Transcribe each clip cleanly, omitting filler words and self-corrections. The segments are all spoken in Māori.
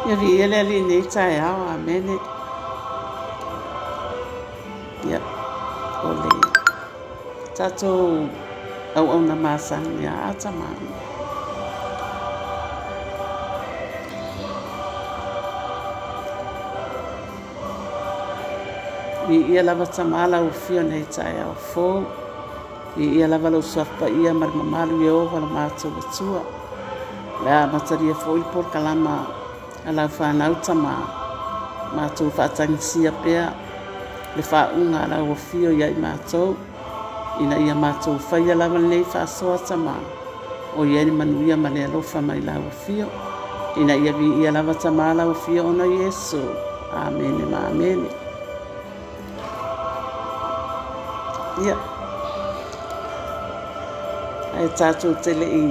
Ia vi ele ali nei tai au a mene. Ia ole tatou au na masang ia ata mai. Ia lava tamala o fio nei tai au fo. Ia lava lo sapa ia mar mamalu ia ova la matou tua. La mataria foi por kalama ala whanau tama mātou whaatangisia pea le whaunga la uafio iai mātou ina ia mātou whaia lava nei whaasoa tama o iai manuia ma le alofa mai la uafio ina ia vi ia lava tama la uafio ona Yesu. Amene ma amene. Ia ai tātou tele i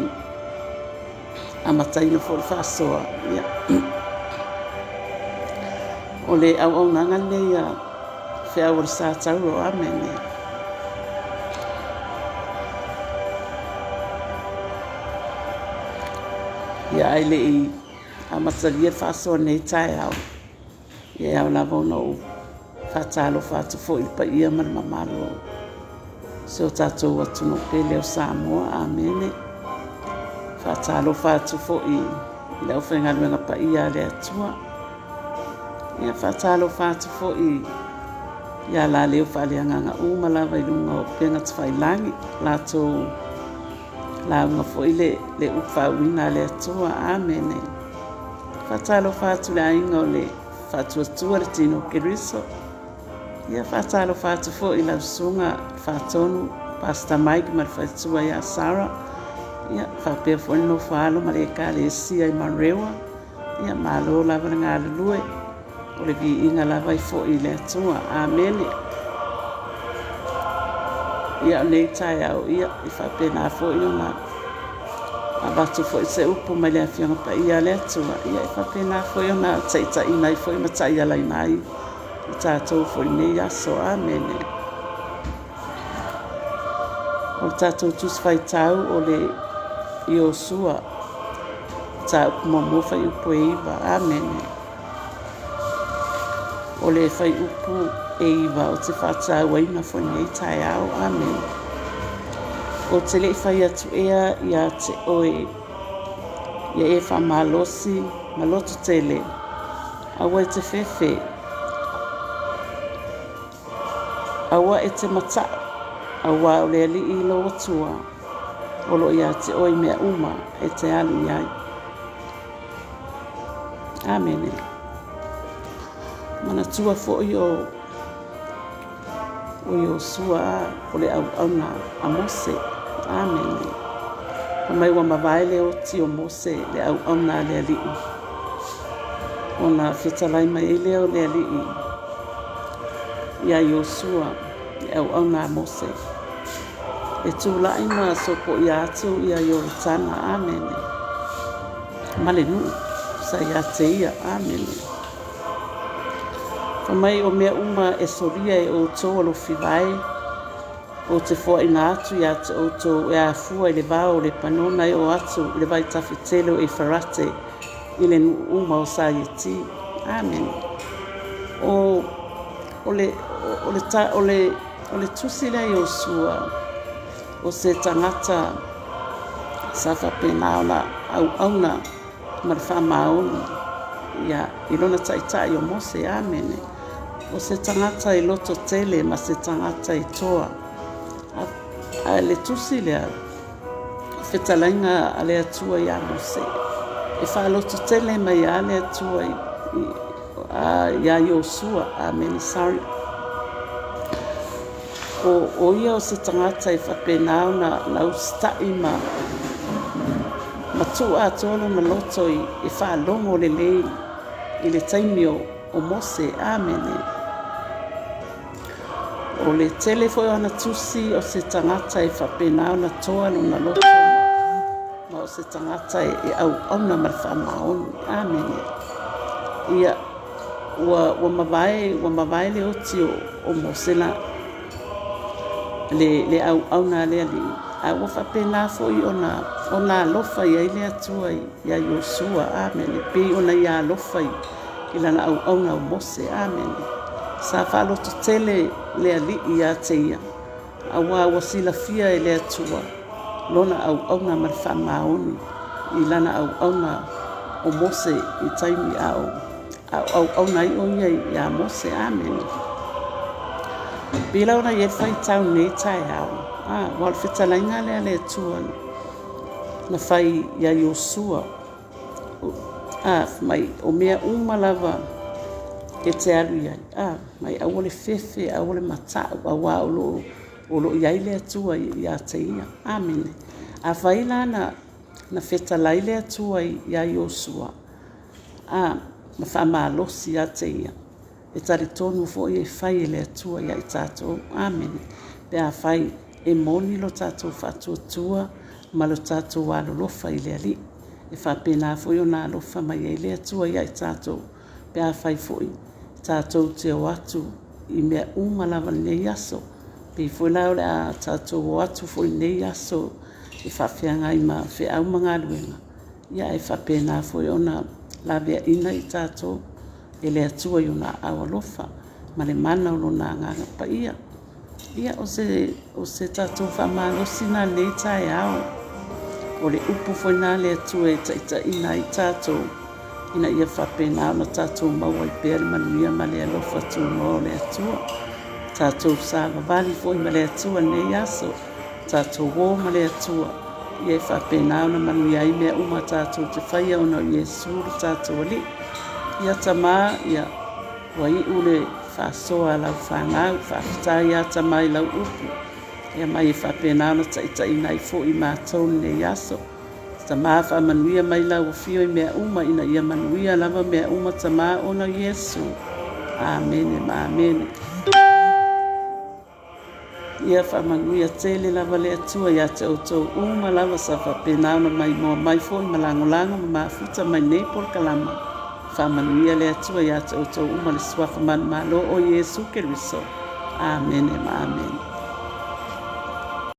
amataina fo le whaasoa. Ia o le au nanga le ia whea o le sātauro. Amene. Ia ai le i amataria le whaasoa nei tae au. Ia au lava o nau whaatalo whaatu fo i pa ia man mamalo. Se o tātou atu no pe leo Samoa. Amene. Whaatalo whaatu fo i leo whengaruenga pa ia le atua. Ia whaatalo whaatu fo i ia la leo whaaleanganga umalawa i runga o penga tawhailangi. Lātou la unga fo i le upawina le atua. Amene. Whaatalo whaatu le ainga o le whaatuatua le tino keriso. Ia whaatalo whaatu fo i la usunga whaatonu Pastor Mike ma le whaitua ia Sarah. Ia whapea fo ino whaalo ma le kāle sia i Marewa. Ia malo lava na ngā lulue. O le vi inga lava i fo i le atua. Amene. Ia nei tae au ia i whapea nā fo i ona abatu fo i se upo mai le awhianga pa ia le atua. Ia i whapea nā fo i ona taita ina i fo i matai ala i nai. I tātou fo i nei aso. Amene. O tātou tuswhai tau o le Iosua. Tā upu mamofa i upu e iwa. Amene. O le whai upu e iwa o te whaatau aina fo i nei tae au. Amene. O te le whai atu ea ia te oe. Ia e wha malosi, malotu tele. Awa e te whewhe. Awa e te mata. Awa o le ali i lo atua. Olo ia te oe mea uma e te alu iai. Amene. Mana tua fo i o Iosua o le au na a Mose. Amene. O mai wa mawai le o ti o Mose le au na le ali. O na whitalai mai e leo le ali i. Ia Iosua le au na Mose. E tūlai ma sopo i atu ia Yoritana. Amene. Male nu sa ia te ia. Amene. Fa mai o mea uma e soria e o tō alo whiwai. O te fua ina atu ia te o tō e a fua i le vao le panona e o atu i le vai tawhitelo e wharate i le uma o sa ieti. Amen. O le tusile i o sua o se tangata sa whapena na au na ma le whamaonu ia i lona taitai o Mose. Amene. O se tangata i loto tele ma se tangata i toa. A le tusi lea whetalainga a le atua i a Mose. E whaaloto tele mai a le atua i a Iosua. Amene. Sorry. O ia o se tangata i whapenao na ustai ma tu a tolo na loto i whaalongo le lei i le taimi o Mose. Amene. O le telefo ana tusi o se tangata i whapenao na toa na loto ma o se tangata i au na marwhamaonu. Amene. Ia wa mawai le oti o Mose na le au na le ali. A wa whapena fo i ona alofa i le atua i a Iosua. Amene. Pe ona i alofa i lana au na o Mose. Amene. Sa whaaloto tele le ali i a te ia. A wa sila fia i le atua. Lona au na marwha maoni i lana au na o Mose i taimi au na i o ia i a Mose. Amene. Bila ona i e whai tau nei tai au. Wal whitalainga lea le atua na whai i a Iosua. Mai o mea umalava ke te alu iai mai au le fefe au le matau aua o lo iai le atua ia te ia amene a fai lana na fetalai le atua ia Iosua ma faamalosi ia te ia e talitonu foʻi e fai e le atua ia i tatou amene pe a fai e moni lo tatou faatuatua ma lo tatou alolofa i le alii e faapena foʻi ona alofa mai ai le atua ia i tatou pe a fai foʻi tatou te o atu i mea uma lava lenei aso pei foi la o le a tatou o atu foi nei aso e faafeagai ma feʻau ma galuega ia e faapena foi ona laveaʻina i tatou e le atua i ona aualofa ma le mana o lona agaga paia ia o se tatou faamalosi na lenei taeao o le upu foi na le atua e taʻitaʻina i tatou ina ia faapena ona tatou maua i pea le manuia ma le alofa tunoa o le atua tatou savavali foʻi ma le atua nei aso tatou ō ma le atua ia e faapena ona manuia ai mea uma tatou te faia ona o iesu le tatou alii ia tamā ia ua iʻu le faasoa lau fagau faafetā iā tamā i lau upu ia mai e faapena ona taʻitaʻina ai foʻi matou lenei aso tamā faamanuia mai lauafio i mea uma ina ia manuia lava mea uma tamā ona iesu amene ma amene ia faamanuia tele lava le atua iā te outou uma lava sa faapena ona mai moa mai foʻi ma lagolago ma mafuta mai nei polokalama faamanuia le atua iā te outou uma le suafa manumālo o iesu keriso amene ma amene